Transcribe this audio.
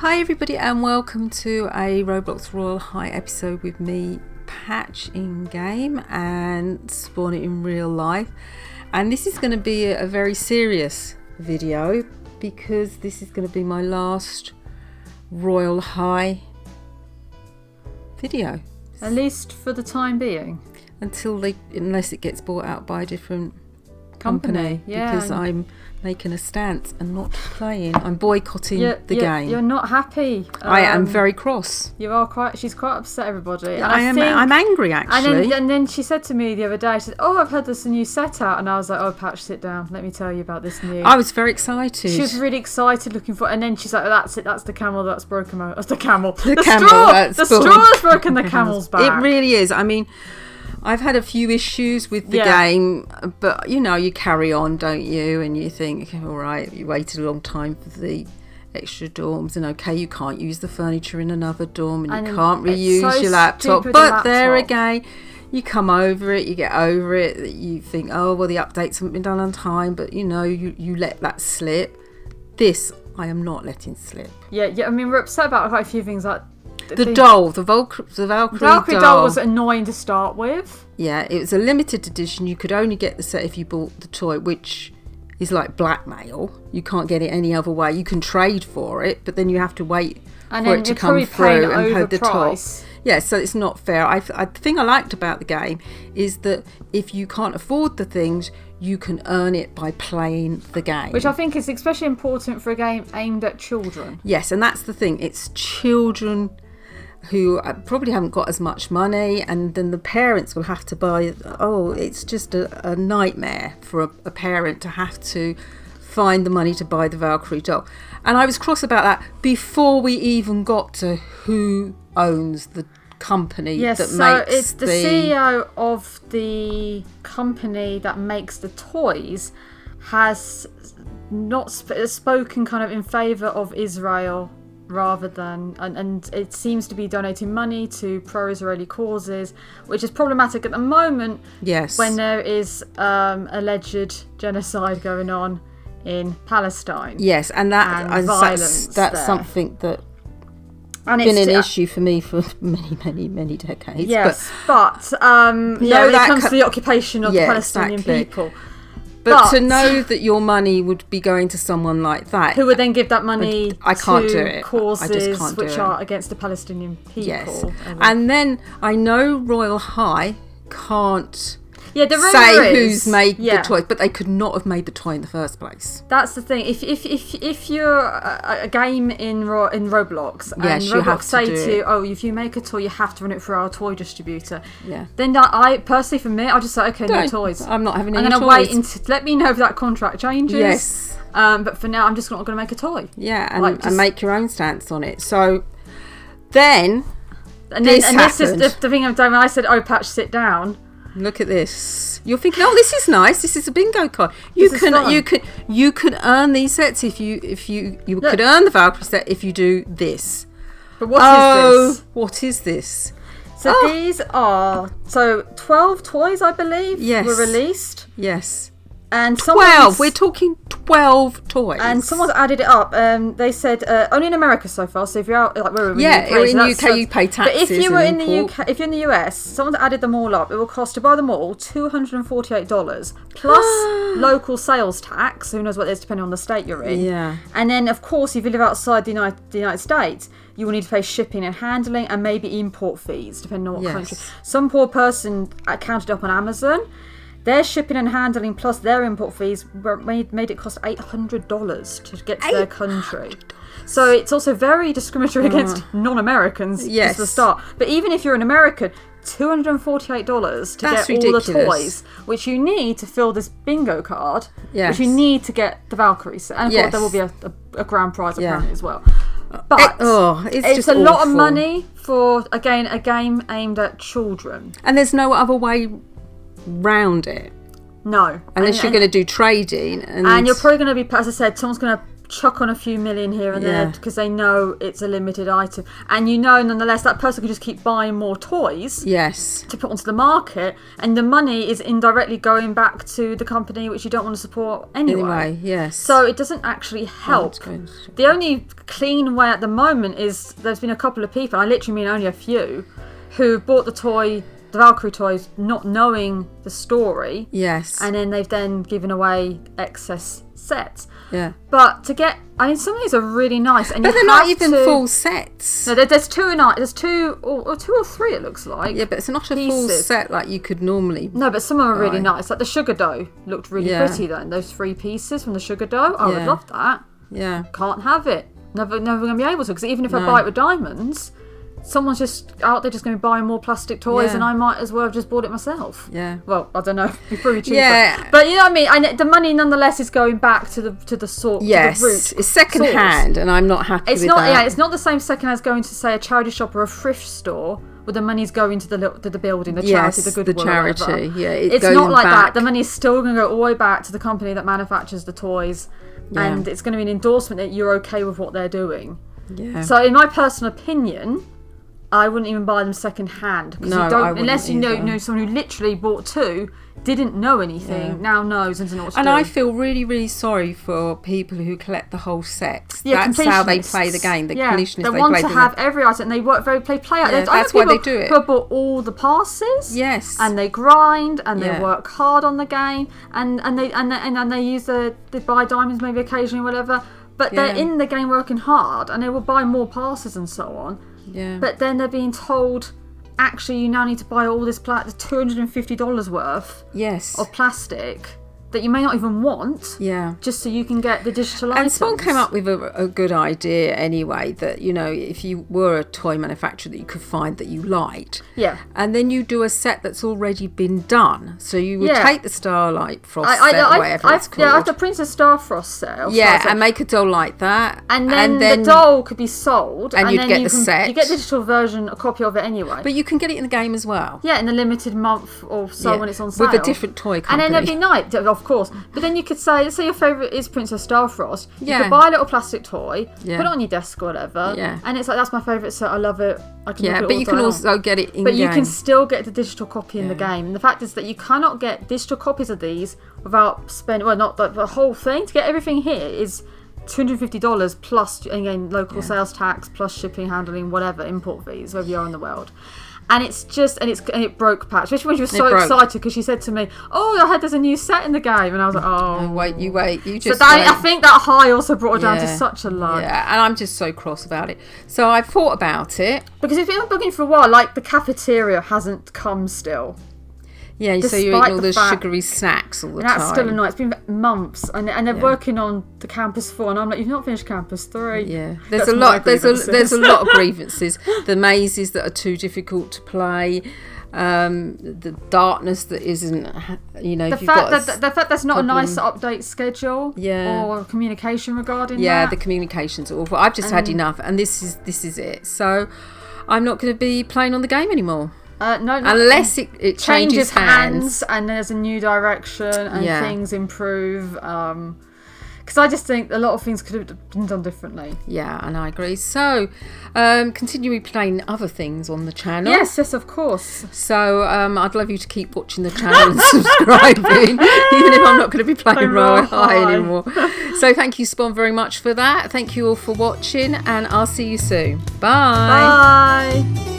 Hi everybody and welcome to a Roblox Royale High episode with me, Patch in game and Spawn it in real life. And this is going to be a very serious video because this is going to be my last Royale High video. At least for the time being. Unless it gets bought out by a different company. Yeah. Because I'm making a stance and not playing. I'm boycotting the game. You're not happy. I am very cross. You are quite. She's quite upset, everybody. And I'm angry actually. And then she said to me the other day, she said, "Oh, I've heard there's a new set out," and I was like, "Oh, Patch, sit down. Let me tell you about this new." I was very excited. She was really excited, looking for, and then she's like, "That's it. That's the camel that's broken. That's the camel. The straw that's broken the camel's back." It really is. I mean, I've had a few issues with the game, but you carry on, don't you? And you think, all right, you waited a long time for the extra dorms, and okay, you can't use the furniture in another dorm, and you can't reuse your laptop. But there again, you come over it, you get over it. You think, oh well, the updates haven't been done on time, but you let that slip. This I am not letting slip. Yeah. I mean, we're upset about quite a few things like. The Valkyrie doll was annoying to start with. Yeah, it was a limited edition. You could only get the set if you bought the toy, which is like blackmail. You can't get it any other way. You can trade for it, but then you have to wait for it to come through and hold the top. Yeah, so it's not fair. The thing I liked about the game is that if you can't afford the things, you can earn it by playing the game. Which I think is especially important for a game aimed at children. Yes, and that's the thing. It's children who probably haven't got as much money, and then the parents will have to buy. Oh, it's just a nightmare for a parent to have to find the money to buy the Valkyrie doll. And I was cross about that before we even got to who owns the company that makes it's the CEO of the company that makes the toys has not spoken kind of in favour of Israel rather than and it seems to be donating money to pro-Israeli causes, which is problematic at the moment. Yes, when there is alleged genocide going on in Palestine. Yes, and that's something that has been an issue for me for many decades. Yes, but when it comes to the occupation of the Palestinian people. But to know that your money would be going to someone like that, who would then give that money I can't do it. Causes which are against the Palestinian people. Yes, and then I know Royale High can't say who's made the toy, but they could not have made the toy in the first place. That's the thing. If you're a game in Roblox, and Roblox say to you, oh, if you make a toy, you have to run it through our toy distributor. Yeah. Then I personally, for me, I'll just say, okay, no toys. I'm not having any toys. I'm going to wait until let me know if that contract changes. Yes. But for now, I'm just not going to make a toy. Yeah, and make your own stance on it. So then, this is the thing I'm doing. When I said, "Oh, Patch, sit down." Look at this. You're thinking, oh, this is nice. This is a bingo card. You can earn these sets if you could earn the Valkyrie set if you do this. But what is this? So these are 12 toys, I believe, were released. Yes. And 12. We're talking 12 toys. And someone's added it up. They said only in America so far. So if you're out, like we're in the UK, in the UK, you pay taxes. But if you were in the UK, if you're in the US, someone's added them all up. It will cost to buy them all $248 plus local sales tax. Who knows what it is depending on the state you're in. Yeah. And then of course, if you live outside the United States, you will need to pay shipping and handling and maybe import fees depending on what country. Some poor person counted up on Amazon. Their shipping and handling plus their import fees made it cost $800 to get to their country. So it's also very discriminatory against non-Americans just to the start. But even if you're an American, $248 to get all the toys, which you need to fill this bingo card, which you need to get the Valkyrie set. And of course, there will be a grand prize apparently as well. But it's a lot of money for, again, a game aimed at children. And there's no other way round it. No. Unless you're going to do trading. And you're probably going to be, as I said, someone's going to chuck on a few million here and there because they know it's a limited item, and nonetheless that person can just keep buying more toys to put onto the market, and the money is indirectly going back to the company which you don't want to support anyway. So it doesn't actually help. The only clean way at the moment is there's been a couple of people, I literally mean only a few, who bought the Valkyrie toys not knowing the story, and then they've then given away excess sets. But to get, I mean, some of these are really nice, and but they're not even full sets. No, there's two or three it looks like. Yeah, but it's not a full set like you could normally. No, but some of them are really nice. Like the sugar dough looked really pretty then. Those 3 pieces from the sugar dough, I would love that. Yeah, can't have it. Never gonna be able to, because even if I buy it with diamonds, someone's just out there just going to be buying more plastic toys, and I might as well have just bought it myself. Well, I don't know. It'd be probably cheaper. But you know what I mean. And the money nonetheless is going back to the source. Yes, to the root it's second hand, and I'm not happy with that. Yeah, it's not the same second as going to, say, a charity shop or a thrift store where the money's going to the building, the charity, the Goodwill, the charity. Yeah, it's not like that. The money is still going to go all the way back to the company that manufactures the toys, and it's going to be an endorsement that you're okay with what they're doing. So, in my personal opinion, I wouldn't even buy them second hand, because unless you know someone who literally bought 2, didn't know anything, now knows and doesn't know what to do. And I feel really, really sorry for people who collect the whole sets. That's how they play the game. The completionists, they want to have every item, and they work very play out. That's why they do it. People bought all the passes. Yes, and they grind and they work hard on the game, and they use they buy diamonds maybe occasionally, whatever. But they're in the game working hard, and they will buy more passes and so on. But then they're being told, actually, you now need to buy all this $250 worth of plastic that you may not even want, just so you can get the digital items. And someone came up with a good idea anyway, that, you know, if you were a toy manufacturer that you could find that you liked, and then you do a set that's already been done. So you would take the Starlight Frost set, whatever it's called. I have the Princess Starfrost set. And make a doll like that. And then the doll could be sold. And you'd get the set. You get the digital version, a copy of it anyway. But you can get it in the game as well. Yeah, in a limited month or so when it's on sale. With a different toy company. And then it'd be nice, of course. But then you could say, let's say your favourite is Princess Starfrost. You could buy a little plastic toy, put it on your desk or whatever, and it's like, that's my favourite set, I love it. I can look at it but you can also get it in But game. you can still get the digital copy in the game. And the fact is that you cannot get digital copies of these without spending, well, not the whole thing. To get everything here is $250 plus, again, local sales tax, plus shipping, handling, whatever, import fees, wherever you are in the world. And it's just, and it broke Pat, especially when she was so excited, because she said to me, "Oh, I heard there's a new set in the game," and I was like, "Oh, wait, you just." So I think that high also brought her down to such a low. Yeah, and I'm just so cross about it. So I thought about it, because it's been booking for a while. Like the cafeteria hasn't come still. Yeah, so you're eating all those sugary snacks all the time. That's still annoying. It's been months, and they're working on the Campus 4, and I'm like, you've not finished Campus 3. Yeah, there's a lot of grievances. The mazes that are too difficult to play, the darkness that isn't, you know. The fact there's not a nice update schedule, or communication regarding that. Yeah, the communication's awful. I've just had enough, and this is it. So I'm not going to be playing on the game anymore. No, unless it changes hands and there's a new direction and things improve. Because I just think a lot of things could have been done differently. Yeah, and I agree. So, continuing playing other things on the channel. Yes, of course. So, I'd love you to keep watching the channel and subscribing, even if I'm not going to be playing Royale High anymore. So, thank you, Spawn, very much for that. Thank you all for watching, and I'll see you soon. Bye. Bye.